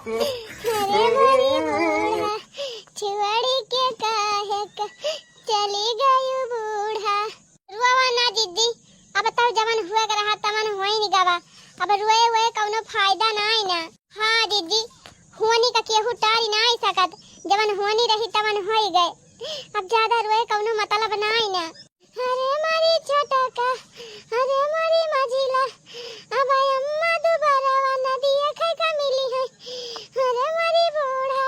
अरे मोरी बूढ़ा छिवड़ी के काहे का चली गई बूढ़ा। रुआ ना दीदी, अब बताओ जवन हुआ कर रहा तवन हुआ ही नहीं गवा। अब रुए हुए कौनो फायदा ना आई ना। हाँ दीदी, हुआनी का केहू टारी ना आई सकत, जवन हुआनी रही तवन हो ही गए। अब ज्यादा रुए कौनो मतलब ना आई ना। अरे मारी छोटा का, अरे मारी मझिला, अब अम्मा दोबारा नदी खाई का मिली है। अरे मारी बूढ़ा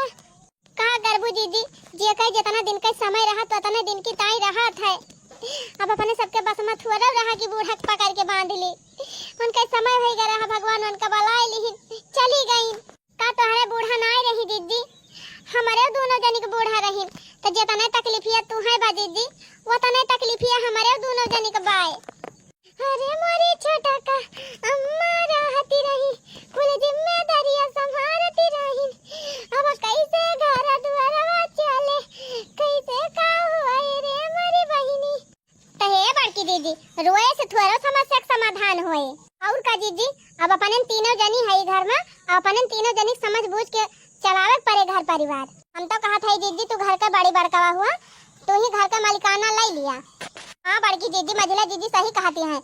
का करबू दीदी, जे कई जितना दिन का समय रहा तो उतने दिन की ताई राहत है। अब अपने सबके बस में थोड़ा रहा कि बूढ़ा पकड़ के बांध ली। उनका समय हो गया रहा, भगवान उनका बलाई ली चली गई। का तोहरे बूढ़ा ना रही दीदी, हमारे दोनों जनी के बूढ़ा रही तो जितने तकलीफिया तू है बा दीदी, वो तने तकलीफिया हमारे दोनों जनी के बाए। अरे मोरी छोटा का अम्मा रहती रही, कुल जिम्मेदारियां संभालती रही। अब कैसे घर द्वार चले, कैसे का हुआ रे मेरी बहिनी। तहे बड़की दीदी, रोए से थोड़ा समस्या का समाधान होए। और का दीदी, अब अपन तीनों जनी है घर में, अपन तीनों जनी समझ बूझ के चलावे पड़े घर परिवार। हम तो कहा था दीदी तू घर का बड़ी बड़कावा हुआ, तू ही घर का मालिकाना ले लिया। हाँ बड़की दीदी, मझिला दीदी सही कहती हैं।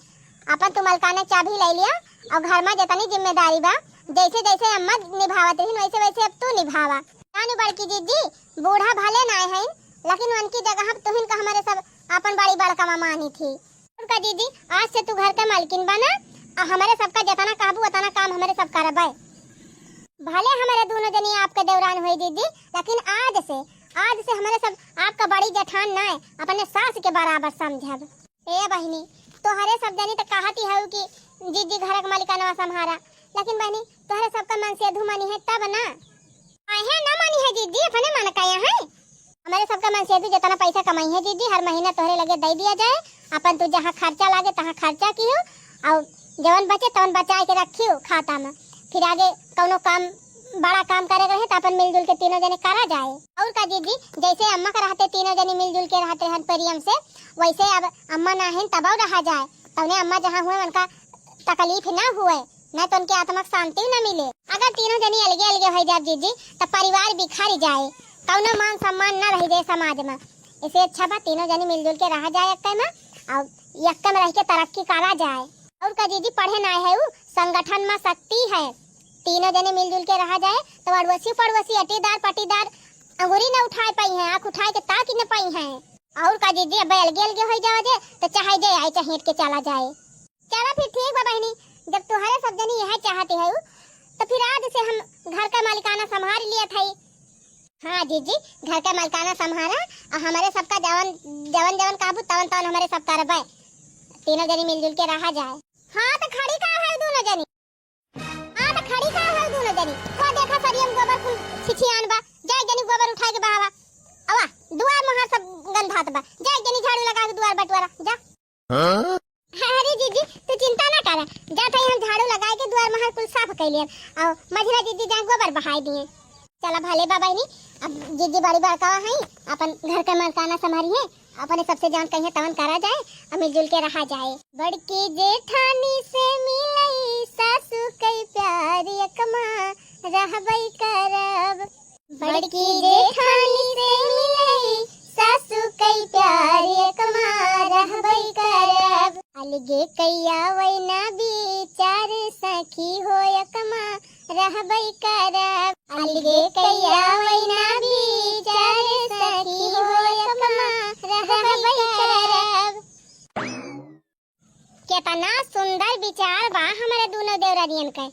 अपन तू मालिकाना चाबी ले लिया और घर में जितनी जिम्मेदारी बा जैसे जैसे अम्मा निभावत रही वैसे वैसे अब तू निभावा। जानी बड़की दीदी, बूढ़ा भले ना है लेकिन उनकी जगह तुहिन का हमारे सब अपन बड़ी बड़कावा मानी थी। उनका दीदी आज से तू घर का मालकिन बना और हमारे सबका जितना काबू उतना काम हमारे सब करबे। भले हमारे दोनों जनी आपके दौरान हुई दीदी, लेकिन आज से हमारे सब आपका बड़ी जेठान ना है, अपने सास के बराबर समझब। ए बहिनी, तोहरे सब जनी तो कहती है कि दीदी घर का मालिकाना संभारा, लेकिन बहिनी तोहरे सबका मन से धुमानी है तब ना है ना मानी है दीदी, अपने मन का है। हमारे सबका मन से जितना पैसा कमाई है दीदी हर महीना तोहरे लगे दे दिया जाए। अपन तू जहाँ खर्चा लागे तहाँ खर्चा कियो और जवन बचे तवन बचा के रखियो खाता में। फिर आगे कौनो काम बड़ा काम करे रहे तो अपन मिलजुल के तीनों जने करा जाए। और का दीदी, जैसे अम्मा का रहते तीनों जने मिलजुल के रहते हैं प्रेम से, वैसे अब अम्मा ना है तब रहा जाए। तब अम्मा जहाँ हुए उनका तकलीफ ना हुए, न तो उनके आत्मा को शांति न मिले। अगर तीनों जनी अलगे अलगे हो जाए दीदी तो परिवार बिखर जाए, कौनो मान सम्मान न रह जाए समाज में। इसे अच्छा बा तीनों जनी मिलजुल के रहा जाए यक्का में और यक्का में रह के तरक्की करा जाए। और का दीदी पढ़े ना है संगठन में शक्ति है, तीनों जने मिलजुल के रहा जाए तो अड़ोसी पड़ोसी अटीदार पटीदार अंगूरी न उठाए पाई हैं, आँख उठाए के ताक न पाई हैं। और का दीदी अब अलगे अलगे हो जाओ तो चाहे जाए आए चाहे हिट के चला जाए। चला फिर ठीक बा बहनी, जब तुम्हारे सब जनी यह चाहते है तो फिर आज से हम घर का मालिकाना संभाल लिया था। हाँ दीदी, घर का मालिकाना संभाला और हमारे सबका जवन जवन जवन काबू तवन तवन हमारे सब करबे, तीनों जनी मिलजुल के रहा जाए। हाँ तो खड़ी का है दोनों जनी, हाँ तो खड़ी का है दोनों जनी। को देखा सरियम गोबर कुल छिछियान बा, जाए जनी गोबर उठाए के बहावा। अवा दुआर में सब गंधात बा, जाए जनी झाड़ू लगा के दुआर बटवारा जा। अरे दीदी तू चिंता ना कर, जा थे हम झाड़ू लगाए के दुआर में कुल साफ कर लिए और मझिला दीदी जा गोबर बहाई दिए। चला भले बाबा नी, अब दीदी बड़ी बड़का है अपन घर का मालिकाना संभारी है, अपने सबसे जान कहीं तवन करा जाए और मिलजुल के रहा जाए। बड़की जेठानी से मिलई सासू कई प्यार यकमा रहबई करब। बड़की जेठानी से मिलई सासू कई प्यार यकमा रहबई करब। अलगे कैया वैना विचार सखी हो यकमा रहबई करब। अलगे कैया वैना विचार सखी हो यकमा रहबई करब। कितना सुंदर विचार बा हमारे दोनों देवरानियन के।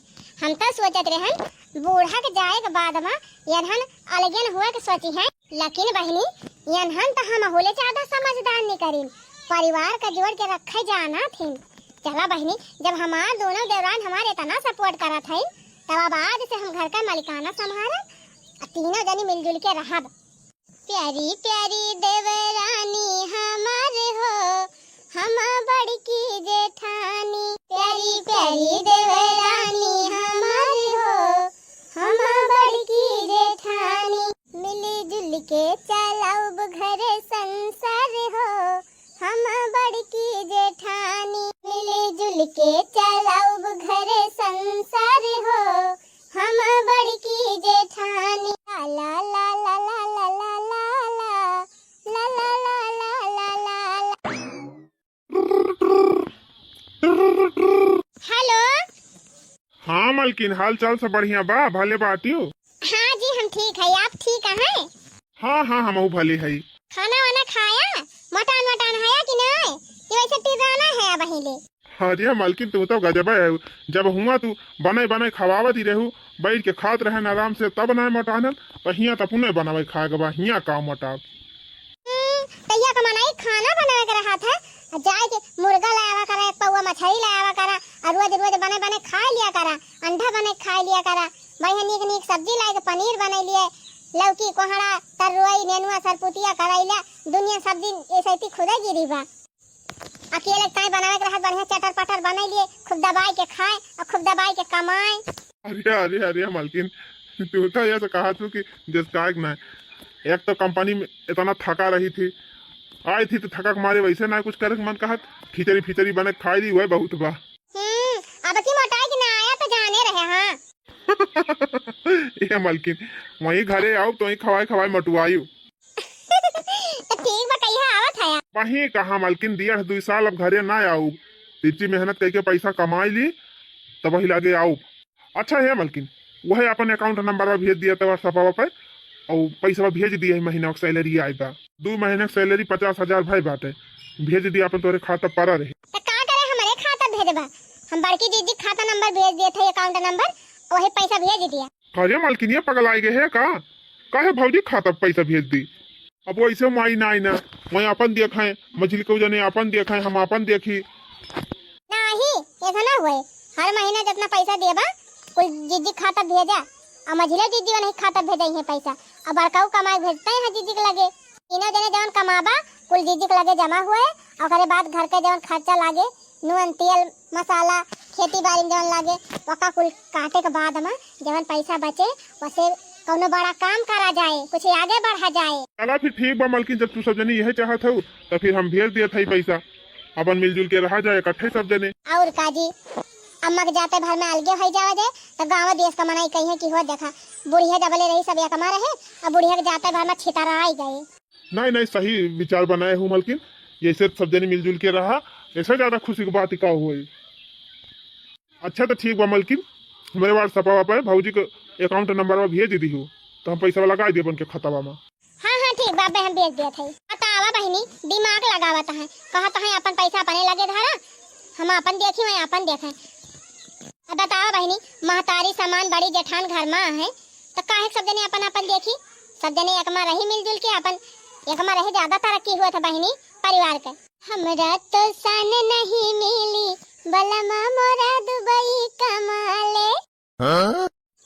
हम तो सोचत रहन बूढ़ा के जाए के बाद में यनहन अलगन हुए के सोची है, लेकिन बहनी यनहन तो हम होले ज्यादा समझदार नहीं करीन, परिवार का जोड़ के रखे जाना थी। चला बहनी, जब हमार दोनों देवरान हमारे इतना सपोर्ट करा थे तब अब आज से हम घर का मालिकाना संभालब, तीनों जनी मिलजुल के रहब। प्यारी प्यारी देवरानी हमारे हो, हम बड़की जेठानी। प्यारी प्यारी देवरानी हमारे हो, हम बड़की जेठानी। मिली जुल के चलाऊब घर संसार हो, हम बड़की जेठानी। मिली जुल के चलाऊब घर संसार हो, हम बड़की मालकिन, हाल चाल सब बढ़िया बा? भले बाटी हो? हाँ जी हम ठीक है, आप ठीक हैं? हाँ हाँ हम भले है। खाना वाना खाया? मटन वटन है कि नहीं? ये वैसे तिराना है अब हिले। अरे मालकिन तू तो गजब है। जब हुआ तू बने बने खवावत ही रहू, बैठ के खात रहन आराम से, तब ना मटानल तो हिया तब पुनः बनावे खाए के बा, हिया का मटाव। तैया का मनाई खाना बनावे के रहा था, जाए के मुर्गा लाया करा, एक पौवा मछली लाया करा, और रोज रोज बने बने खा लिया करा, अंडा बने खा लिया करा, बढ़िया नीक नीक सब्जी लाए के पनीर बना लिए, लौकी कोहड़ा तरोई नेनुआ सरपुतिया करैला दुनिया सब्जी ऐसे खुदा गिरी बा। अकेले काई बनावे के रहत बढ़िया चटर पटर बना लिए, खूब दबाई के खाए और खूब दबाई के कमाए। अरे अरे अरे मालकिन, तू तो ये तो कहा तू कि जिस का ना, एक तो कंपनी में इतना थका रही थी, आई थी तो थका के मारे वैसे ना कुछ करे मन कहत, खिचड़ी फिचड़ी बने खाई दी हुआ बहुत बा। अब की मोटाई के ना आया तो जाने रहे। हाँ ये मालकिन वही घरे आओ तो वही खवाए खवाए मटुआयु। तो ठीक बताइए आवत है। वही कहा मालकिन, 1.5-2 साल अब घरे ना आऊ, इतनी मेहनत करके पैसा कमाई ली तब वही लागे आओ। अच्छा है मालकिन, वह अपन अकाउंट नंबर भेज दिया था व्हाट्सएप पे, और पैसा भेज दिया महीना की सैलरी आई बा, 2 महीने की सैलरी 50,000 भाई बाटे, भेज दिया अपन तोरे खाता पर रहे। तो का करे हमारे खाता भेजबा? हम बड़की दीदी खाता नंबर भेज दिए थे, अकाउंट नंबर, वही पैसा भेज दिया। अरे मालकिन ये पगल आए गए है का? काहे भौजी खाता पैसा भेज दी? अब वैसे माई ना आई ना, वही अपन देखाए, मछली को जने अपन देखाए, हम अपन देखी नहीं ऐसा ना हुए, हर महीने जितना पैसा देबा कुल दीदी खाता भेजा, और मझिला दीदी नहीं खाता भेजाई है पैसा, अब बड़काऊ कमाई भेजते हैं दीदी के लगे, तीनों जने जवन कमाबा कुल दीदी के लगे जमा हुए, और ओकरे बाद घर के जवन खर्चा लागे, नून तेल मसाला खेती बाड़ी में जवन लागे, वका कुल काटे के बाद में जवन पैसा बचे वसे कौनो बड़ा काम करा जाए, कुछ आगे बढ़ा जाए। चला फिर ठीक बा मालकिन, जब तू सब जने यही चाहत हो तो फिर हम भेज दिया था पैसा, अपन मिलजुल के रहा जाए इकट्ठे सब जने। और काजी अम्मा के जाते भर में अलगे हो जावा जाए तो गाँव देश का मनाई कहीं है कि हो देखा बुढ़िया जबले रही सब कमा रहे, और बुढ़िया के जाते भर में छितारा आई गए। नहीं नहीं सही विचार बनाए हूँ मालकिन, ऐसे सब जने मिलजुल के रहा, ऐसा ज्यादा खुशी की बात का हुई। अच्छा तो ठीक बा मालकिन, हमारे व्हाट्सएप पर भौजी के अकाउंट नंबर भेज दी हूँ, तो हम पैसा लगा दिए अपन के खतवा में। हाँ हाँ ठीक बाबे हम भेज दिए थे। बतावा बहनी दिमाग लगावत है, कहत है अपन पैसा अपने लगे धरा, हम अपन देखी मैं अपन देखे। अब बतावा बहनी महतारी सामान बड़ी जेठान घर में है तो काहे सब जने अपन अपन देखी, सब जने एक में रही मिलजुल के, अपन एक में रहे ज्यादा तरक्की हुआ था बहनी परिवार के। हमरा तो सन नहीं मिली बलमा मोरा दुबई कमाले,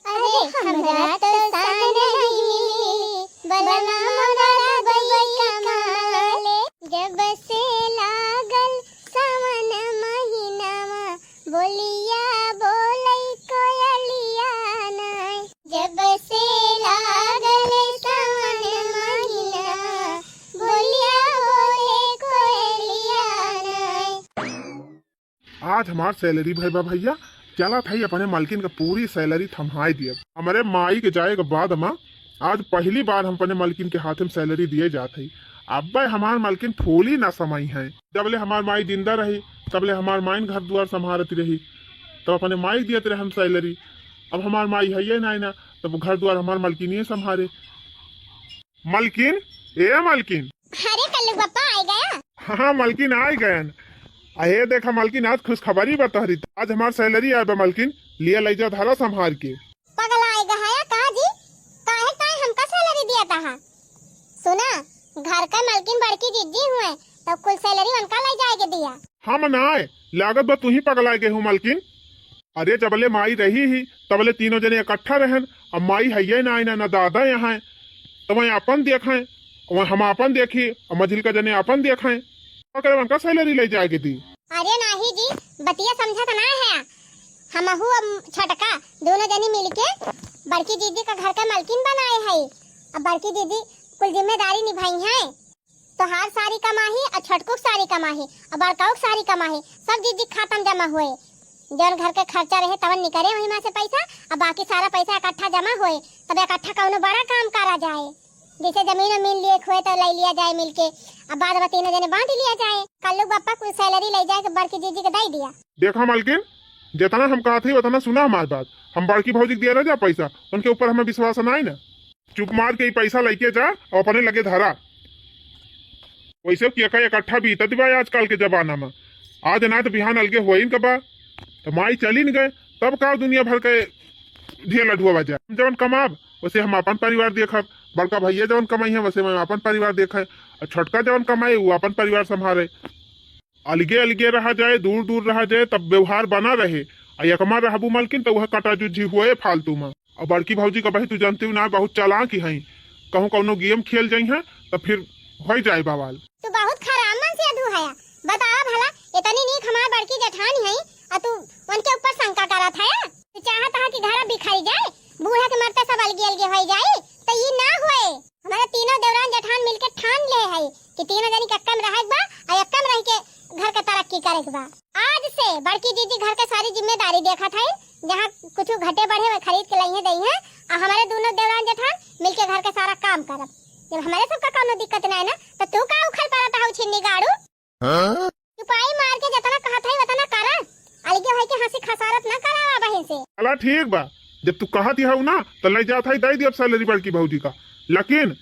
अरे हमरा तो सन नहीं मिली बलमा मोरा दुबई कमाले, जब से लागल सावन महीनावा बोलिया बोलै कोयलिया नाय, जब से लागल सावन महीनावा बोलिया बोलै कोयलिया नाय। आज हमार सैलरी भाई बा भैया, चला था अपने मालकिन का पूरी सैलरी थमाई दिया। हमारे माई के जाए के बाद हम आज पहली बार हम अपने मालकिन के हाथ में सैलरी दिए जाते। अब हमार मालकिन फूली ना समाई है, जबले हमार माई जिंदा रही तबले हमार माई घर द्वार संभालती रही, तब अपने माई दिए रहे हम सैलरी। अब हमार माई है ना, तब घर द्वार हमार मालकिन ही संभाले। मालकिन ए मालकिन, अरे कल्लू पापा आ गया। हाँ मालकिन आ गए। अरे देखा मालकिन आज खुश खबरी बता, आज हमार सैलरी आए बा मालकिन, लिया ले जा धारा संभाल के। पगला आएगा है का जी, काहे काहे हमका सैलरी दिया था? सुना घर का मालकिन बड़की दीदी हुए तो कुल सैलरी उनका ले जाएगा दिया। हम ना आए लागत बा तू ही पगला गए हूँ मालकिन। अरे जबले माई रही ही तबले तीनों जने इकट्ठा रहन, अब माई है ना दादा यहाँ तो वही अपन देखाए, हम अपन देखी और मझिल का जने अपन देखाए, उनका सैलरी ले जाएगी दी। अरे नहीं जी बतिया समझा तो ना है, हमहू अब छटका दोनों जनी मिलके बड़की दीदी का घर का मालकिन बनाए है, अब बड़की दीदी कुल जिम्मेदारी निभाई है, तो हार सारी कमाही और छटकुक सारी कमाही और बड़काऊ सारी कमाही, सब दीदी खाता में जमा हुए, जौन घर के खर्चा रहे तवन निकले वही में से पैसा, और बाकी सारा पैसा इकट्ठा जमा हुए, तब इकट्ठा कौनो बड़ा काम करा जाए, जैसे जमीन मिल लिए हुए तो ले लिया जाए मिलके, अब बाद में तीनों जने बांट लिया जाए। कल लोग पापा कुछ सैलरी ले जाए बड़की दीदी को दे दिया। देखा मालकिन जितना हम कहा थे उतना सुना हमारी बात। हम बड़की भौजी के दिया ना जा पैसा, उनके ऊपर हमें विश्वास नहीं ना। चुप मार के पैसा लेके जा और अपने लगे धरा। वैसे क्या इकट्ठा बीतत बा आजकल के जमाना में। आज ना तो बिहान अलगे हो का बा, तो माई चली न गए तब का दुनिया भर के ढेर लडुआ बजा। हम जवन कमाब वैसे हम अपन परिवार देखब, बड़का भैया जवन कमाई है वैसे मैं अपन परिवार देखे, और छोटका जवन कमाई वो अपन परिवार संभाले। अलगे अलगे रहा जाए, दूर दूर रहा जाए, तब व्यवहार बना रहे। यकमा रहबू मलकिन तो वह कटा जुझी हुए फालतू में। और बड़की भौजी का बही तू जानती हूँ ना बहुत चालाक ही है, कहूँ कौनो गेम खेल जाई है तो फिर हो जाए बवाल। तू बहुत खराब मन से अधू है। बताओ भला इतनी नीक हमार बड़की जेठानी है और तू उनके ऊपर शंका करत है। तू चाहत है कि घर बिखर जाए, बूढ़ा के मरते सब अलगे अलगे हो जाए, तो ये ना होए। हमारे तीनों देवरान जेठान मिलके ठान ले है कि तीनों जनी कक्का में रहे बा और यक्का में रह के घर के तरक्की करे के बा। आज से बड़की दीदी घर के सारी जिम्मेदारी देखत है, जहाँ कुछ घटे बढ़े खरीद के लाई है दई है, और हमारे दोनों देवरान जेठान मिलके घर के सारा काम करब। जब हमारे सबका कोनो दिक्कत नहीं ना तो तू का उखल पड़ता है छिन्नी गाड़ू। चुपाई मार के जितना कहत है उतना करा, अलगे भाई के हंसी खसारत ना करावा बहन से। अला ठीक बा, जब तू कहती है ना तो ले जाता है दे दी अब सैलरी बड़की भौजी का। लेकिन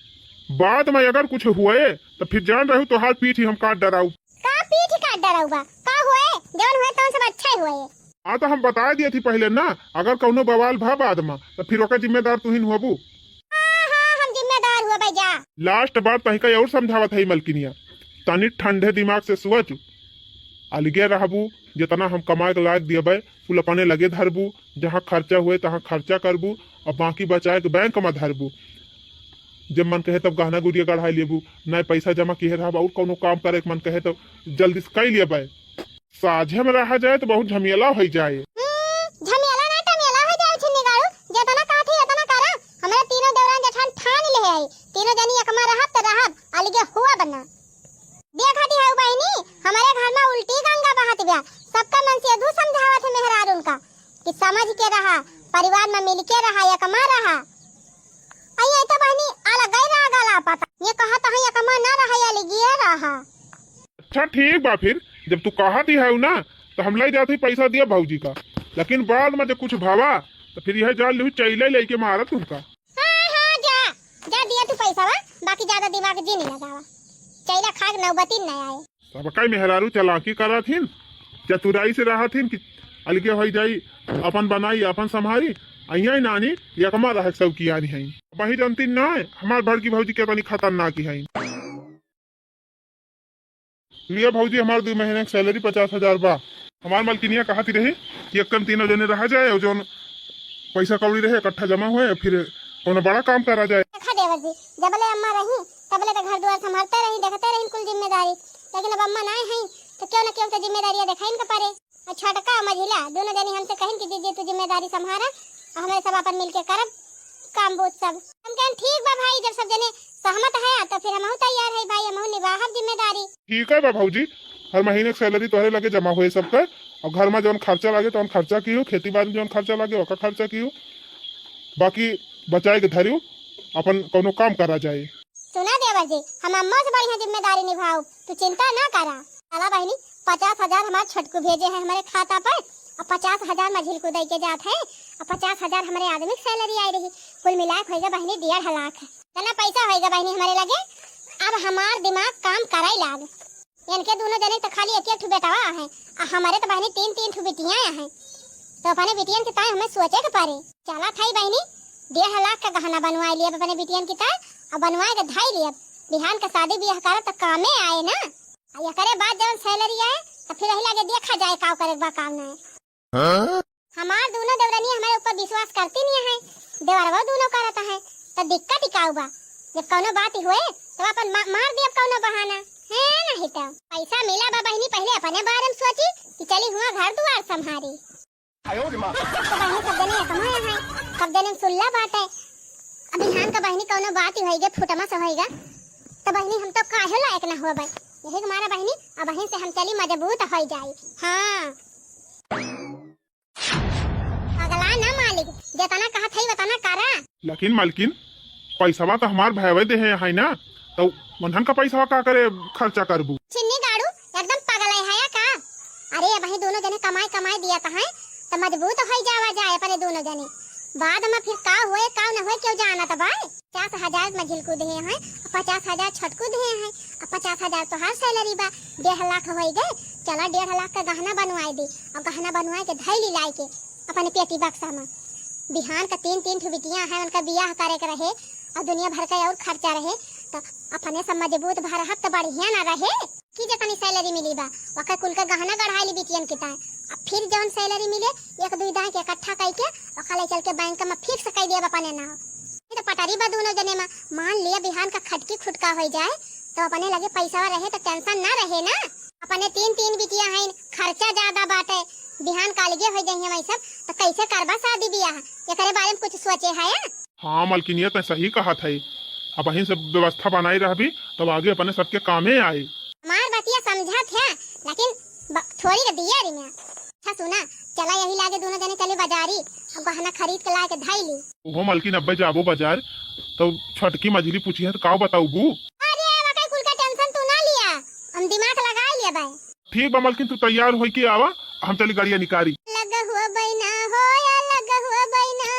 बाद में अगर कुछ हुए तो फिर जान रहू तो हाथ पीठ ही हम काट डराऊ। का पीठ काट डराऊ बा? का हुए जवन हुए तो सब अच्छा ही हुए। हाँ तो हम बता दिए थी पहले ना, अगर कौनो बवाल भा बाद में तो फिर ओकर जिम्मेदार तू ही होबू। लास्ट बात तही का और समझावत है मलकिनिया, तनी ठंडे दिमाग से सोच। अलगे रहबू, जितना हम कमाए के लायक दियबे कुल अपने लगे धरबू, जहाँ खर्चा हुए तहाँ खर्चा करबू और बाकी बचाए के बैंक में धरबू। जब मन कहे तब गहना गुड़िया गढ़ा लेबू, नए पैसा जमा किए रहब और कोनो काम करे के मन कहे तो जल्दी से कर लेबे। साझे में रहा जाए तो बहुत झमेला हो जाए। झमेला ना टमेला हो जाए छिन्नी गाड़ू, जितना काठी उतना करा। हमारे तीनों देवरान जेठान ठान ले है, तीनों जनी एकमा रहब त रहब, अलगे हुआ बना। देखती है बहनी हमारे घर में उल्टी गंगा बहत गया। सबका मन से अधू समझावत है मेहरार उनका कि समझ के रहा, परिवार में मिल के रहा, एकमा रहा। अये तो बहनी अलग ही रह गला पता, ये कहा तो एकमा ना रहा अलगे रहा। अच्छा ठीक बा, फिर जब तू कहती है ना तो हम ले जाते पैसा दिया भौजी का, लेकिन बाद में जब कुछ भावा तो फिर यह जान लू चैले लेके मारत उनका। हाँ जा जा दिया तू पैसा बा, बाकी ज्यादा दिमाग जी नहीं लगावा, चैला खाग नौबती न आए। सब कई मेहरारू चलाकी करा थीन, चतुराई से रहा थीन कि अलगे हो जाई, अपन बनाई अपन संभारी। अइया नानी यकमा रह सब किया नहीं है, वही जानती ना हमार बड़की भौजी के बनी खतरनाक ही है। लिए भौजी हमारे 2 महीने की सैलरी 50,000 बा। हमार मलकिनिया कहती रही कि कम तीनों जने रह जाए और जो पैसा कौड़ी रहे इकट्ठा जमा हुए फिर कोनो बड़ा काम करा जाए। देवर जी जबले अम्मा रही तबले तो घर द्वार संभालते रही, देखते रही कुल जिम्मेदारी, लेकिन अब अम्मा नहीं है तो क्यों न क्यों तो जिम्मेदारियां दिखाइन के पारे। और छोटका मझिला दोनों जनी हमसे कहिन कि दीदी तू जिम्मेदारी संभारा, हमें सब अपन मिलके करब काम बोझ सब। हम कहें ठीक बा भाई, जब सब जने सहमत है तो फिर हम तैयार है भाई, हम निभाहब जिम्मेदारी। ठीक है बा भौजी, हर महीने की सैलरी तोहरे लगे जमा हुए सबका, और घर में जौन खर्चा लागे तो खर्चा की हो, खेती बाड़ी जौन खर्चा लागे ओका खर्चा की हो, बाकी बचाए के धरियो अपन कोनो काम करा जाए। सुना देवर जी हम अम्मा से बढ़िया जिम्मेदारी निभाओ, तू चिंता ना करा। चला बहनी 50,000 हमारे छटकू भेजे हैं हमारे खाता पर, और 50,000 मझिल को दे के जात है, और 50,000 हमारे आदमी की सैलरी आई रही, कुल मिलाक होगा बहनी 1.5 लाख। चला पैसा होगा बहनी हमारे लगे। अब हमार दिमाग काम कराई लाग, इनके दोनों जने तो खाली एक बेटावा है, और हमारे तो बहनी 3 बेटियां हैं, तो अपने बेटियन के ताए हमें सोचे के पारे। चला थाई बहनी 1.5 लाख का गहना बनवाए लिए अपने बेटियन की ताए, और बनवाए के धाई लिए बिहान का शादी ब्याह करे तो कामे आए ना। ये करे बाद जब सैलरी आए तो फिर यही लगे देखा जाए का करे बा काम ना है। हमार दोनों देवरानी हमारे ऊपर विश्वास करती नहीं है, देवरवा दोनों करता है, तो दिक्कत ही का बा। जब कोनो बात ही हुए तो अपन मार दिया कोनो बहाना है नहीं, तो पैसा मिला बा बहनी पहले अपने बारे में सोची कि चली हुआ घर द्वार संभारी। बहनी सब जने कमाया है, सब जने सुल्ला बात है। अब बिहान का बहनी कोनो बात ही होएगा फुटमा से होएगा तो बहनी हम तो काहे लायक ना हुआ भाई, यही हमारा बहनी अब बहन से हम चली मजबूत हो जाए। हाँ अगला ना मालिक जितना कहा था उतना करा। लेकिन मालकिन पैसा तो हमार भाई दे है ना, तो मनहन का पैसा का करे खर्चा करबू। चिन्नी गाड़ू एकदम पागल है का? अरे भाई दोनों जने कमाई दिया था, तो मजबूत हो जावा जाए अपने दोनों जने। बाद में फिर का होए का न होए क्यों जाना तो भाई। 50,000 मझिल को दिए हैं, 50,000 छटकू दिए हैं, 50,000 तो हर सैलरी बा। 1.5 लाख हो गए, चला 1.5 लाख का गहना बनवाए दी और गहना बनवाए के धैली लाई के अपने पेटी बक्सा में। बिहान का 3 ठो बिटियां हैं, उनका बियाह करे के रहे और दुनिया भर का और खर्चा रहे, तो अपने सब मजबूत भरहत तो बढ़िया ना रहे कि जतनी सैलरी मिली बा वका कुल का गहना गढ़ाई बिटियन के ताए। अब फिर जौन सैलरी मिले 1-2 दाए के इकट्ठा करके वका ले चल के बैंक में फिक्स कर दिया अपने नाम। ये तो पटारी बा दोनों जने में। मान लिया बिहान का खटकी खुटका हो जाए तो अपने लगे पैसा रहे तो टेंशन ना रहे ना। अपने 3 बिटियां हैं, खर्चा ज्यादा बाटे, बिहान कालगे हो जाइए वही सब, तो कैसे करबा शादी बियाह? एकरे बारे में कुछ सोचे है? हाँ मलकिनिया तो सही कहा था। अब वहीं से व्यवस्था बनाई रह भी तब आगे अपने सबके कामे आई। हमार बतिया समझा था लेकिन थोड़ी का दिया री मैं। अच्छा सुना, चला यही लागे दोनों जने चले बाजारी और गहना खरीद के लाके धाई ली। वो मलकिन अब्बे जाबो बाजार तो छटकी मझली पूछी है तो का बताऊ बू। अरे वका कुल का टेंशन तू ना लिया, हम दिमाग लगा लिया भाई। ठीक बा मलकिन, तू तैयार होई के आवा, हम चली गाड़िया निकारी। लगा हुआ बैना हो या लगा हुआ बैना,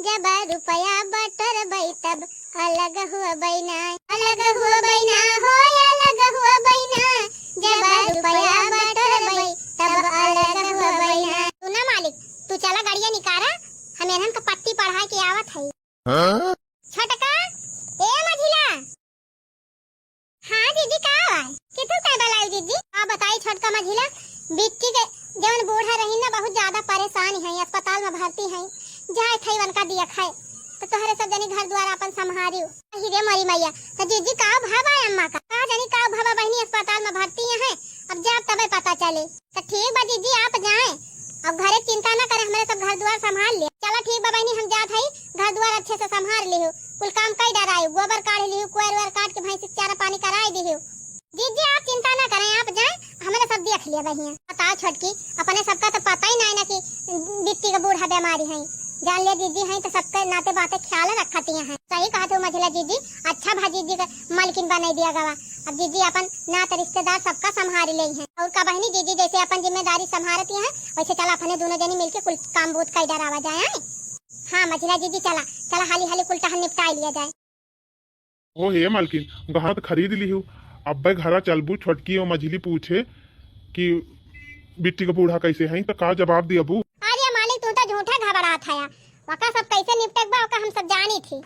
जब रुपया बटर बई तब अलग हुआ बैना। अलग हुआ बैना हो या लगा हुआ बैना, जब रुपया बटर बई तब अलग हुआ बैना। तू ना मालिक, तू चला गाड़िया निकारा, हम एहन का पट्टी पढ़ा के आवत है। हाँ? छटका ए मझिला। हाँ दीदी का आवा कितु का बलाई दीदी? आ बताई छटका मझिला, बिट्टी के जवन बूढ़ा रही ना बहुत ज्यादा परेशान है, अस्पताल में भर्ती है, जाए थे उनका दिया खाए तो तोहरे सब जनी घर द्वार अपन संभारियो। हीरे मरी मैया तो दीदी का भावा अम्मा का जनी का भावा बहनी अस्पताल में भर्ती है, अब जब तबे पता चले। तो ठीक बा दीदी आप जाए, अब घरे चिंता ना करे, हमारे सब घर द्वार संभाल ले। चलो ठीक बा बहनी, हम जात हई, घर द्वार अच्छे से संभाल लियो, कुल काम कई डरायो, गोबर काढ़ लियो, कुआर काट के भैंस चारा पानी कराई दियो। दीदी आप चिंता ना करें, आप जाए, हमें सब देख लिया बहिया। बताओ छोटकी, अपने सबका तो पता ही नहीं ना कि बिट्टी का बूढ़ा बीमारी है, जान लिया दीदी है तो सबके नाते बातें ख्याल रखती हैं। सही कहा तू मझिला दीदी, अच्छा भा दीदी का मालकिन बना दिया गवा। अब दीदी अपन नात रिश्तेदार सबका संभाल ले हैं, और का बहनी दीदी जैसे अपन जिम्मेदारी संभालती हैं वैसे चला अपने दोनों जनी मिलके कुल काम बूथ का डरावा जाए। हाँ मझिला दीदी चला चला हाली हाली कुल टहल निपटा लिया जाए। ओ हे मालकिन, गहना तो खरीद ली हूँ, अब घरा चलबू छोटकी और मझली पूछे कि बिट्टी का बूढ़ा कैसे है तो का जवाब दिया बू। अरे मालिक तू तो झूठा घबरा था, वका सब कैसे निपटक बा वका हम सब जानी थी।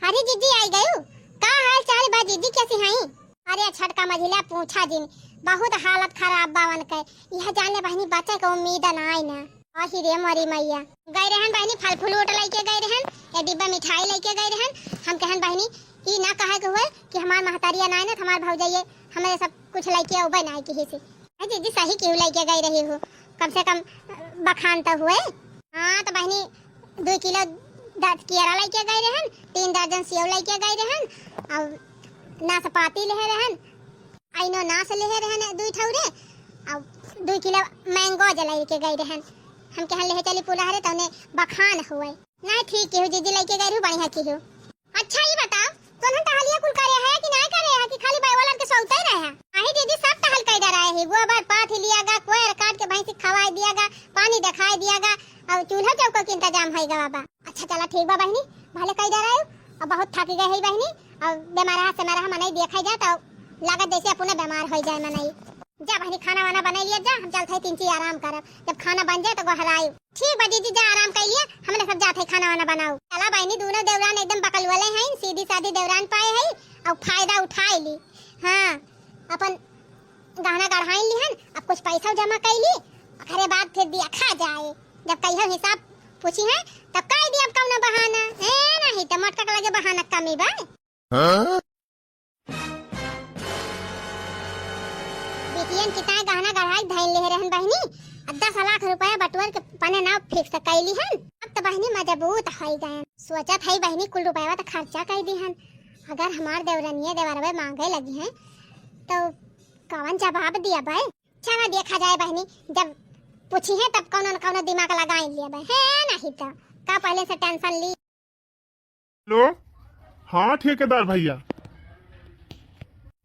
अरे दीदी आई गयू, का हाल चाल बा दीदी कैसी हैं? अरे छटका मझिला पूछा जिन, बहुत हालत खराब बावन के, यह जाने बहनी बच्चे को उम्मीद ना आई ना। आही रे मरी मैया, गए रहन बहनी फल फ्रूट लेके गए रहन, एक डिब्बा मिठाई लेके गए रहन। हम कहन बहनी ई ना कहे के हुए कि हमार महतारिया ना है ना हमार भौजाइए हमारे सब कुछ लेके औबे ना की से। अरे दीदी सही क्यों लेके गए रही हो, कम से कम बखान तो हुए। हाँ तो बहनी 2 किलो केरा लेके गए रहन, 3 दर्जन सेव लेके गए रहन, और नाशपाती ले रहन, आइनो नाश ले रहन 2 ठौरे, और 2 किलो मैंगो जलाई के गए रहन। हम कहन ले चली पूरा हरे तने बखान हुए। नहीं ठीक हो दीदी लेके गए हो, बढ़िया की हो। अच्छा ये बताओ तोन टहलिया कुल करे है कि नहीं करे है कि खाली बाइवाला के सौते रहे है? आही दीदी सब टहल कर डराए है, गोबर पाथ लियागा, कोयर काट के भैंस खवाई दियागा, पानी दिखाई दियागा, और चूल्हा चौका के इंतजाम है बाबा। अच्छा चला ठीक बा बहनी, भले कई डरायो, और बहुत थक गए है बहनी, और बीमार से मेरा मनाई देखा जाए तो लागत जैसे अपने बीमार हो जाए मनाई। जा बहनी खाना वाना बना लिया, जा हम चलते 3 आराम करब, जब खाना बन जाए तो गहरायो। ठीक बा दीदी जा आराम कर लिया, हमने सब जाते खाना वाना बनाओ। चला बहनी दोनों देवरान एकदम पकड़ वाले हैं, सीधी सादी देवरान पाए है और फायदा उठाए ली। हाँ अपन गहना गढ़ाई ली हन, अब कुछ पैसा जमा कर ली, अरे बाद फिर दिया खा जाए, जब कहियो हिसाब पूछी है तब कह दिया अब कौन बहाना है, नहीं तो मटका लगे बहाना कमी बा। बेटियन कितना गहना गढ़ाई धैल ले रहन बहनी, 10 लाख रुपया बटुअर के पने नाव फिक्स कैली हन। अब तो बहनी मजबूत हो गए, सोचत है बहनी कुल रुपया तो खर्चा कर दी हन। अगर हमार देवरनिया देवरवे मांगे लगी हैं तो कौन जवाब दिया भाई? चला देखा जाए बहनी, जब पूछी है तब कौन न कौन दिमाग लगाई लिया भाई, है नहीं तो का पहले से टेंशन ली। हेलो हाँ ठेकेदार भैया,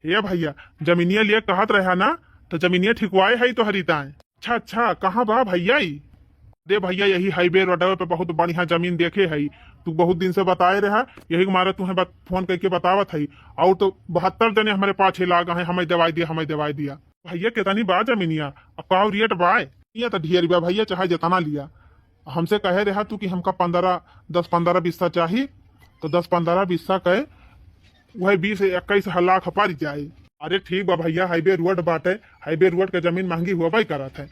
ये भैया जमीनिया लिए कहत रहा ना, तो जमीनिया ठिकवाए है तो हरिताएं अच्छा अच्छा, कहाँ बा भैया ई? दे भैया यही हाईवे रोडवे पे बहुत बढ़िया जमीन देखे है। तू बहुत दिन से बताए रहा, यही के मारे तुम्हें फोन करके बतावत है। और तो 72 जने हमारे पाछे लागा है, हमें दवाई दिया हमें दवाई दिया। भैया कितनी बा जमीनिया? अब का रेट बाय ये तो ढेर बा भैया, चाहे जितना लिया। हमसे कहे रहा तू कि हमका 10-15 बिस्सा चाहिए, तो 10-15 बिस्सा कहे वही 20-21 लाख पड़ जाए। अरे ठीक बा भैया, हाईवे रोड बाटे, हाईवे रोड के जमीन महंगी हुआ भाई करत है।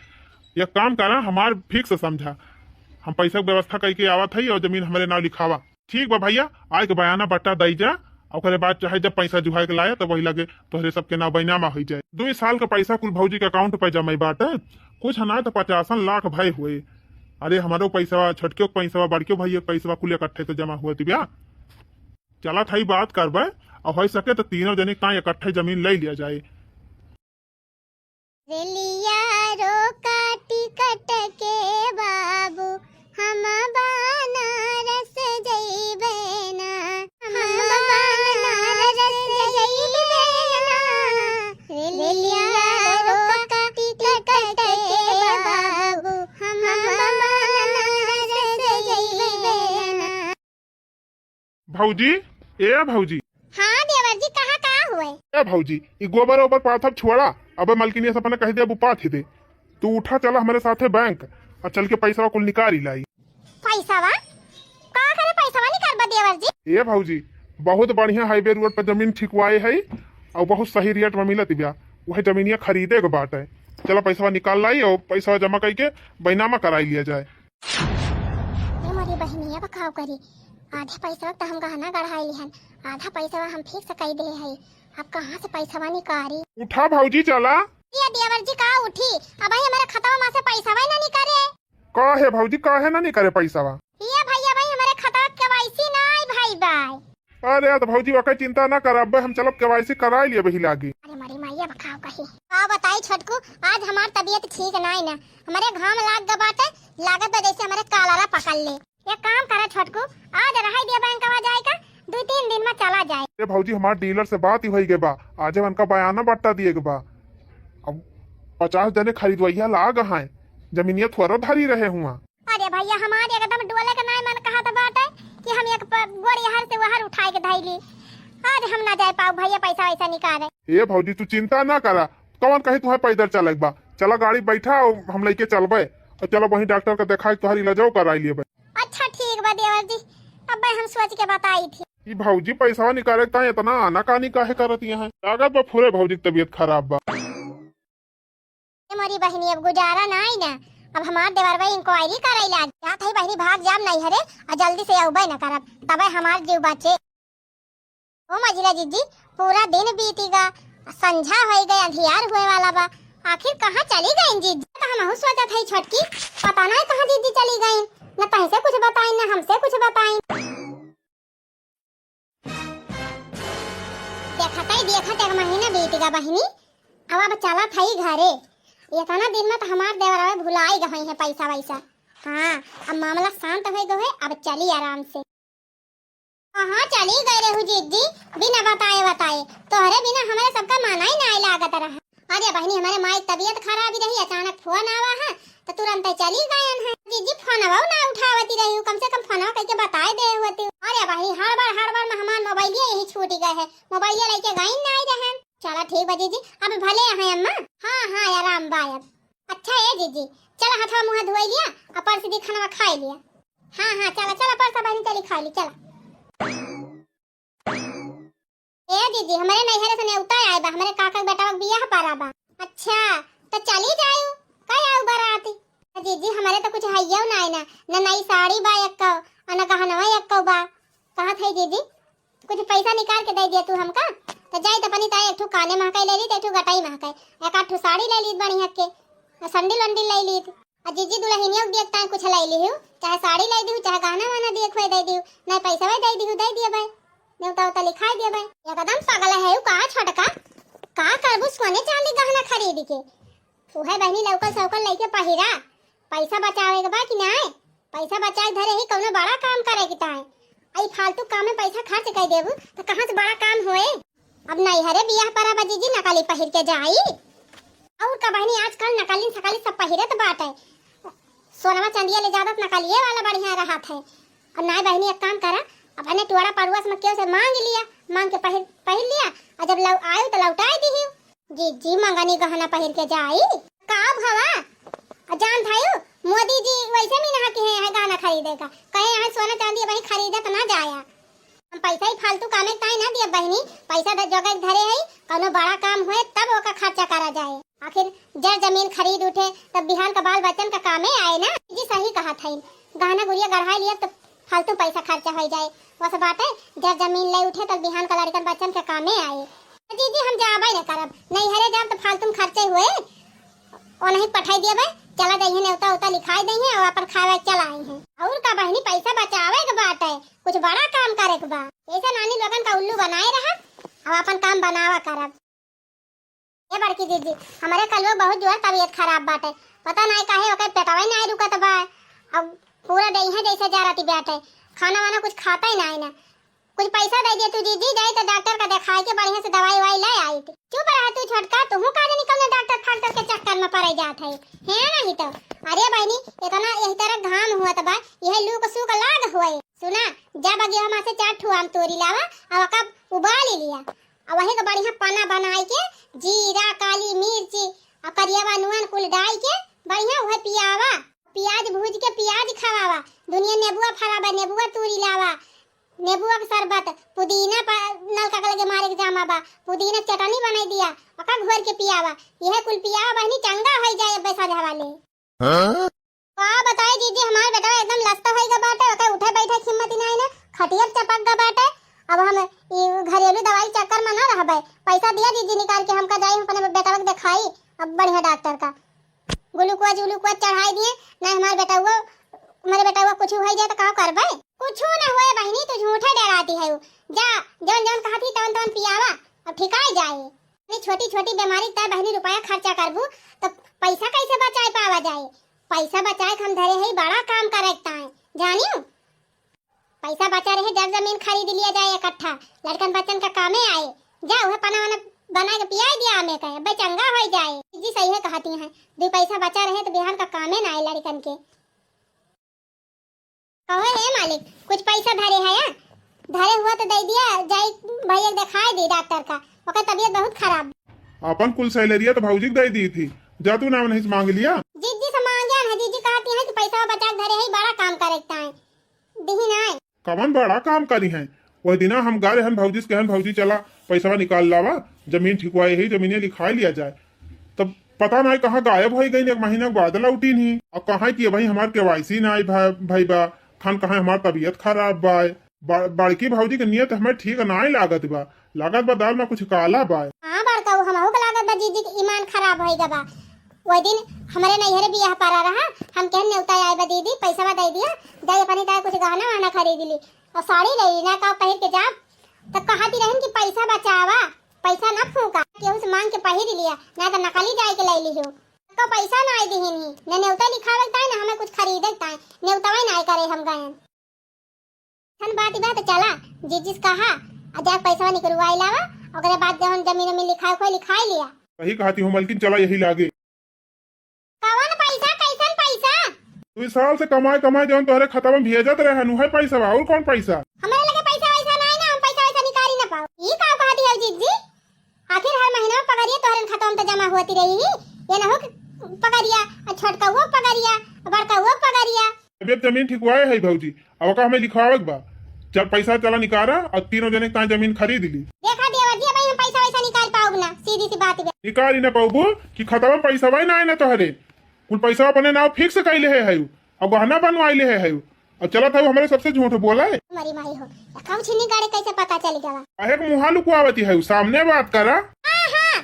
एक काम करा, हमार फिक्स समझा, हम पैसा के व्यवस्था करके आवत है और जमीन हमारे नाम लिखावा। ठीक बा भैया, आज के बयाना बट्टा दई जा, और बाद चाहे जब पैसा जुहा के लाया तो वही लगे तोहरे सबके नाम बैनामा हो जाए। 2 साल का पैसा कुल भौजी के अकाउंट पे जमा बाटे, कुछ ना तो 50 लाख भय हुए। अरे हमारो पैसा, छोटके पैसा, बड़के भैया पैसा कुल इकट्ठे तो जमा हुआ तिबिया। चला थाई बात करबे, और हो सके तो तीनों जने का इकट्ठे जमीन ले लिया जाए। रेलिया रोका टिकट के बाबू, हम बनारस जइबे ना, हम बनारस जइबे ना। रेलिया रोका टिकट के बाबू, हम बनारस जइबे ना। भौजी, ए भौजी, हाँ देवर जी, कहाँ हुए? ए भौजी, ई गोबर ओबर पाथब छोड़ा, अब मलकिनी से अपने कह दे अब पाथ दे। तू उठा चला हमारे साथे बैंक, और चल के पैसा कुल निकाल ही लाई। पैसावा का करे? पैसावा निकाल बा देवर जी? ए भौजी, बहुत बढ़िया हाईवे रोड पर जमीन ठिकवाए है, और बहुत सही रेट में मिलत बिया। वही जमीनिया खरीदे के बात है। चलो पैसा निकाल लाई और पैसा जमा करके बैनामा कराई लिया जाए। हमारी बहनिया बखाव करी, आधा पैसा तो हम गहना गढ़ाई लिहन, आधा पैसा हम फिक्स कर दे है। अब कहाँ से पैसा निकारी? उठा भौजी चला। ये देवर जी का उठी, अब भाई हमारे खाता में से पैसा ना निकारे। का है भौजी, का है ना नहीं करे पैसा? ये भैया भाई हमारे खाता में केवाईसी ना आई भाई बाय। अरे तो भौजी वक़्त चिंता ना कर, अब हम चलो केवाईसी करा लिए बही लागी। अरे हमारी मैया बखाव कही। का बताई छोटकू, आज हमार तबीयत ठीक नहीं ना, हमारे घाम लाग गबाटे, लागत बा जैसे हमारे कालारा पकड़ ले। एक काम करा छोटकू, आज रहाई दिया बैंक आवा जाएगा, 2-3 दिन में चला जाए। अरे भौजी, हमार डीलर से बात ही हुई के बा, आज उनका बयाना बट्टा दिए के बा। अब 50 जने खरीदवैया लाग हैं, जमीनिया थोड़ा धारी रहे हुआ। अरे भैया, हमारे एकदम डोले का नहीं मन कहा था बात है कि हम एक गोड़ी हर से वहर उठाए के धैली। आज हम ना जाए पाऊ भैया, पैसा वैसा निकाले। ए भौजी, तू चिंता ना करा, कौन कहे तुम्हें पैदल चले बा। चला गाड़ी बैठा और हम लेके चलबे, और चलो वही डॉक्टर का देखा तुम्हारी इलाजो कराई लिए। अच्छा ठीक बा देवर जी, अब हम सोच के बताई थी। ई भौजी पैसा निकाले ता इतना आनाकानी काहे करत है? लागत बा फुरे भौजी की तबीयत खराब बा। हमारी बहनी अब गुजारा नहीं ना, अब हमार देवर भाई इंक्वायरी कराइला जात है। बहनी भाग जाम नहीं हरे, और जल्दी से आउबे न करब, तबे हमार जीव बचे। ओ मजिला जीजी, पूरा दिन बीतीगा, संझा हो गए, अंधियार हुए वाला बा, आखिर कहाँ चली गई जीजी? तो हम सोचत है छोटकी, पता नहीं कहाँ जीजी चली गई, न तहसे कुछ बताई न हमसे कुछ बताई। देखत एक महीना बीतेगा बहनी, अब चला था घरे। इतना दिन में तो हमार देवरा भुलाई गई है पैसा वैसा। हाँ, अब मामला शांत हो गए, अब चली आराम से। हाँ चली गए रहू जीजी, बिना बताए तोहरे बिना हमारे सबका माना ही नहीं लागत रहा। अरे बहनी, हमारे माई तबीयत खराब रही, अचानक फोन आवा है तो तुरंत चली गए हैं। जीजी फोनवा ना उठावती रही, कम से कम फोनवा करके बताए दे होती। अरे बहनी, हर बार मेहमान मोबाइल यही छूट गए है, मोबाइल लेके गई नहीं रहे। चला ठीक बा जीजी, अब भले हैं अम्मा। हाँ आराम बायब। अच्छा है जीजी, चला हाथ मुँह धोई लिया, और परस दी खाना खा लिया। हाँ चला परसा बहनी चली खा ली। चला ए दीदी, हमारे नैहरे से नेउता आए बा, हमारे काका के बेटा बियाह पारा बा। अच्छा तो चली जाऊ, कई आऊ बाराती। दीदी हमारे तो कुछ हइयो नहीं ना, न नई साड़ी बा एक्को, न गहनवा एक्को बा। कहा थे दीदी, कुछ पैसा निकाल के दे दिया तू हमका, तो जाई तो पनी ताई एक ठो काने महकाई ले ली, एक ठो गटाई महकाई, एक आठ ठो साड़ी ले ली बढ़िया के, संडिल वंडिल ले ली। और जीजी दुल्हनिया के देखता कुछ ले ली हूं, चाहे साड़ी ले दी हूं, चाहे गहना वाना दिए खोए दे दी हूं, नहीं पैसा दे दी हूं, दे दिया भाई, नेवता उता लिखाई दिया भाई। एकदम पागल है का छोटका, का करबू सोने चांदी गहना खरीद के? तू है बहनी लौकल सौकल लेके पहिरा, पैसा बचावे के बा कि नहीं? पैसा बचाए धरे ही कौनो बड़ा काम करे के ताए, आई फालतू काम में पैसा खर्च कर देबू तो कहां से बड़ा काम होए? अब नहीं हरे बियाह परा बजीजी नकली पहिर के जाई। और का बहनी आजकल नकली सकली सब पहिरत बाटे। सोनमा चंदिया ले ज्यादा नकलिए वाला बढ़िया रहा था। और नाय बहनी एक काम करा, अपने टुवाड़ा पड़ुआ से क्यों से मांग लिया, मांग के पहिर लिया और जब आयु तो लौटाई दी। जी जी मंगनी गहना पहिर के जाई का भवा जान थायु मोदी जी वैसे भी ना के है गहना खरीदे का, कहे यहाँ सोना चांदी वही खरीदे तो ना जाया। हम पैसा ही फालतू कामे काहे ना दिया बहनी, पैसा जगह धरे है कोनो बड़ा काम होए तब ओका खर्चा करा जाए। आखिर जर जमीन खरीद उठे तब बिहान का बाल बच्चन का कामे आए ना। जी सही कहा था, गहना गुड़िया गढ़ा लिया तो फालतू पैसा खर्चा हो जाए। बस बात है जब जमीन ले उठे तब बिहान का लड़कन बच्चन के कामे आए। दीदी हम जाबे न करब, नहीं हरे जाब तो फालतू खर्चे हुए और नहीं पठाई दिए चला जाइए नेवता उता लिखाई दई है और अपन खावे चला आई है। और का बहनी पैसा बचावे के बात है, कुछ बड़ा काम करे के बा। ऐसे नानी लोगन का उल्लू बनाए रहा और अपन काम बनावा करब। ये बड़की दीदी हमारे कल वो बहुत जो है तबीयत खराब बाटे, पता नहीं काहे ओकर पेटवा नहीं रुकत बा। अब पूरा दई है जैसे जा रही बैठे, खाना वाना कुछ खाता ही नहीं ना। कुछ पैसा दे दे तू दीदी, जाए तो डॉक्टर का दिखाई के बढ़िया से दवाई वाई ले आई थी। चुप रहा तू छोटका, तू काहे निकलने डॉक्टर फाक्टर के चक्कर में पड़ जात है नहीं तो। अरे बहनी इतना यही तरह घाम हुआ बा, यह लू को सूख लाग हुए। सुना जब अगे हम से 4 ठो आम तोड़ी लावा और कब उबाल लिया और वही का बढ़िया पना बनाई के जीरा काली मिर्ची और करियावा नून कुल डाल के बढ़िया वह पियावा। प्याज भूज के प्याज खवावा, दुनिया नेबुआ फराबा नेबुआ तोड़ी लावा, नेबुआ का शरबत पुदीना नलका के लगे मारे के जामा बा, पुदीना चटनी बनाई दिया ओका घोर के पियावा। यह कुल पियावा बहनी चंगा हो जाए पैसा हवाले। का बताए दीदी हमार बेटा एकदम लस्ता होइगा बाटे, ओका उठे बैठे हिम्मत नहीं ना, खटिया चपक गा बाटे। अब हम घरेलू दवाई चक्कर में ना रहबे, पैसा दिया दीदी निकाल के हमका जाई अपने बेटा के दिखाई अब बढ़िया डॉक्टर का ग्लूकोज चढ़ाई दिए ना। हमारे बेटा हुआ कुछ हो जाए तो का करबे, कुछ ना होए बहनी तू झूठे डराती है। जा जौन जौन कहती तौन तौन पियावा अब ठिकाई जाए। छोटी छोटी बीमारी तय बहनी रुपया खर्चा करबू तो पैसा कैसे बचाए पावा जाए। पैसा बचाए हम धरे है बड़ा काम करेक्ता है जानियो। पैसा बचा रहे जब जमीन खरीद लिया जाए इकट्ठा, लड़कन बच्चन का कामे आए। जा वह पना वना बना के पिया दिया हमें कहे बे चंगा हो जाए। जी सही है कहती हैं, दो पैसा बचा रहे तो बिहान का कामे ना आए लड़कन के। कहो है मालिक कुछ पैसा धरे है, धरे हुआ तो दे दिया जाई भैया दिखाई दी डॉक्टर का, ओकर तबीयत बहुत खराब। अपन कुल सैलरिया तो भौजी दे दी थी, जा तू नाम नहीं मांग लिया। जीजी से मांगे ना, जीजी कहती है कि पैसा बचा के धरे है बड़ा काम करेक्ता है दिही ना। कवन बड़ा काम करी है, वह दिना हम गा रहन भौजी से कहन भौजी चला पैसा निकाल लावा जमीन ठिकवाई है जमीन लिखाई लिया जाए। तब पता नहीं कहाँ गायब हो गई, एक महीना बाद लौटी नहीं। अब कहाँ की भाई हमार केवाईसी ना आई भाई बा खान, कहाँ हमार तबीयत खराब बा। बड़की भौजी के नियत हमें ठीक नहीं लागत बा दाल में कुछ काला बा। हां बड़का वो हमहु के लागत बा जीजी के ईमान खराब होई गबा। वो दिन हमारे नैहरे बियाह पारा रहा, हम कहने उताय आए बा दीदी पैसा दे दिया जाए अपनी ताए कुछ गहना वाना खरीद ली और साड़ी ले ली ना का पहिर के जा। तो कहती रहन कि पैसा बचावा पैसा ना फूका, केहू से मांग के पहिर लिया ना तो नकली जाए के ले लियो। तो पैसा ना आई दिहिनी ने नेवता लिखावे ताई ना हमें कुछ खरीदे ताई नेवतावा ना करे हम गए। हन बात चला जीजी से कहा आजा पैसा निकलवाई लावा ओकरे बाद जवन जमीन में लिखाए कोई लिखाई लिया। सही कहती हूं मलकिन, चला यही लागे। कौन पैसा कैसन पैसा 2 साल से कमाए जवन तोहरे खाता में भेजत रहे हनु है पैसा और कौन पैसा। हमारे लगे पैसा वैसा नहीं ना, हम पैसा वैसा निकाल ही ना पाओ। ये का कहती है जीजी, आखिर हर महीना पगारिया तोहरे खाता में तो जमा होती रही, ये ना हो पगारिया छोटका वो पगारिया बड़का वो पगारिया। अब जमीन ठिकवाए है भौजी, अब का हमें लिखवावक बा चल पैसा चला निकारा और तीनों जने का जमीन खरीद ली। देखा देवर जी भाई हम पैसा वैसा निकाल पाओगे ना, सीधी सी बात है। निकाल ही ना पाऊबू कि खाता में पैसा भाई ना है ना तोहरे कुल पैसा अपने नाव फिक्स कैले है अब गहना बनवाइले है और चला था हमारे सबसे झूठ बोला है। मरी माई हो कब छिनी गाड़ी कैसे पता चल गया। काहे के मुहा लुकवावती है सामने बात करा। हां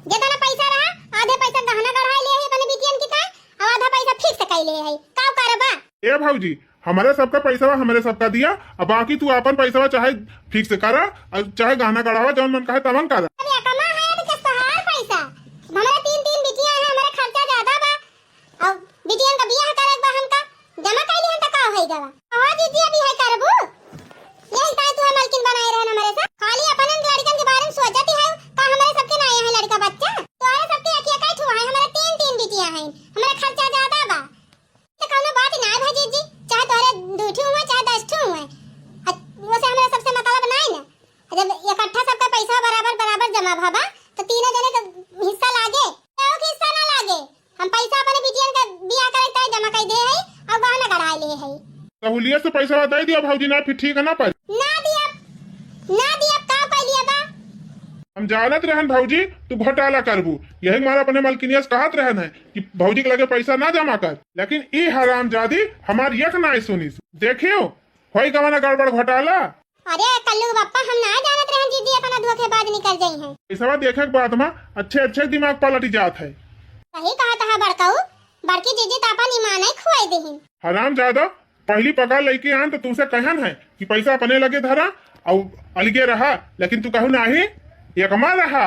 जितना पैसा रहा आधे पैसा गहना गढ़ाई ले है अपने बिटियन की था और आधा पैसा फिक्स कैले है का करबा। ए भौजी हमारे सबका पैसा हमारे सबका दिया, अब बाकी तू अपन पैसा चाहे फिक्स करा और चाहे गहना गढ़ावा जौन मन कहे तवन करा। अरे कमा है तो सहार पैसा हमारे 3 बिटिया है, हमारा खर्चा ज्यादा बा और बिटियन का बियाह करे बा हमका जमा कैली हम त का होई गवा। हां दीदी अभी है करबू यही ताई तू मालकिन बनाए रहन हमारे साथ, खाली अपन लड़कन के बारे में सोचती है का हमारे सबके ना है लड़का बच्चा तोरे सबके अकिया काई ठुआ सहूलियत से पैसा दे दिया भौजी ना, फिर ठीक है ना पर ना दिया का पहले बा। हम जानत रहन भौजी तू घोटाला करबू, यही हमारा अपने मलकिनिया से कहत रहन है कि भौजी के लगे पैसा ना जमा कर, लेकिन ई हरामजादी हमार एक ना सुनी। देखियो होई कवना गड़बड़ घोटाला। अरे कल्लू बापा हम ना जानत रहन दीदी अपना धोखेबाज निकल जाई है। पैसा देखे के बाद में अच्छे अच्छे दिमाग पलट जात है। सही कहा था बड़काऊ, बड़की जीजी तापा निमाने खुआई देहिन। हरामजादा पहली पगार लेके आन तो तुमसे कहन है कि पैसा अपने लगे धरा और अलगे रहा, लेकिन तू कहू नहीं एकमा रहा,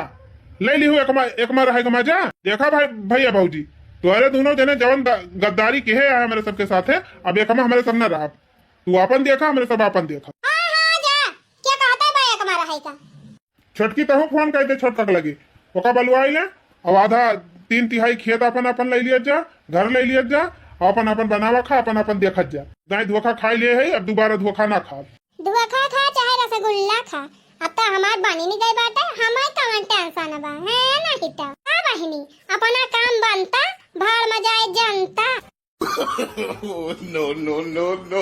ले ली एकमा रहेगा मजा। देखा भाई भैया भौजी तुम्हारे दोनों जने जवन गद्दारी के है हमारे सबके साथ है, अब एकमा हमारे सब न रहा। तू अपन देखा हमारे सब अपन देखा। हाँ जा क्या कहता है भाई एकमा रहेगा। छोटकी तहु फोन कहते छोटका लगी ओका बलुआई ले और आधा 3/3 खेत अपन अपन ले लिया जा, घर ले लिया जा, अपन अपन बनावा खा, अपन अपन देखत जा। दाई धोखा खाई लिए है, अब दोबारा धोखा ना खा। धोखा खा चाहे रसगुल्ला खा, अब तो हमार बनी नहीं गई बात है, हमारे कौन टेंशन बा है ना हिटा। हाँ बहनी अपना काम बनता भाड़ में जाए जनता। no, no, no, no.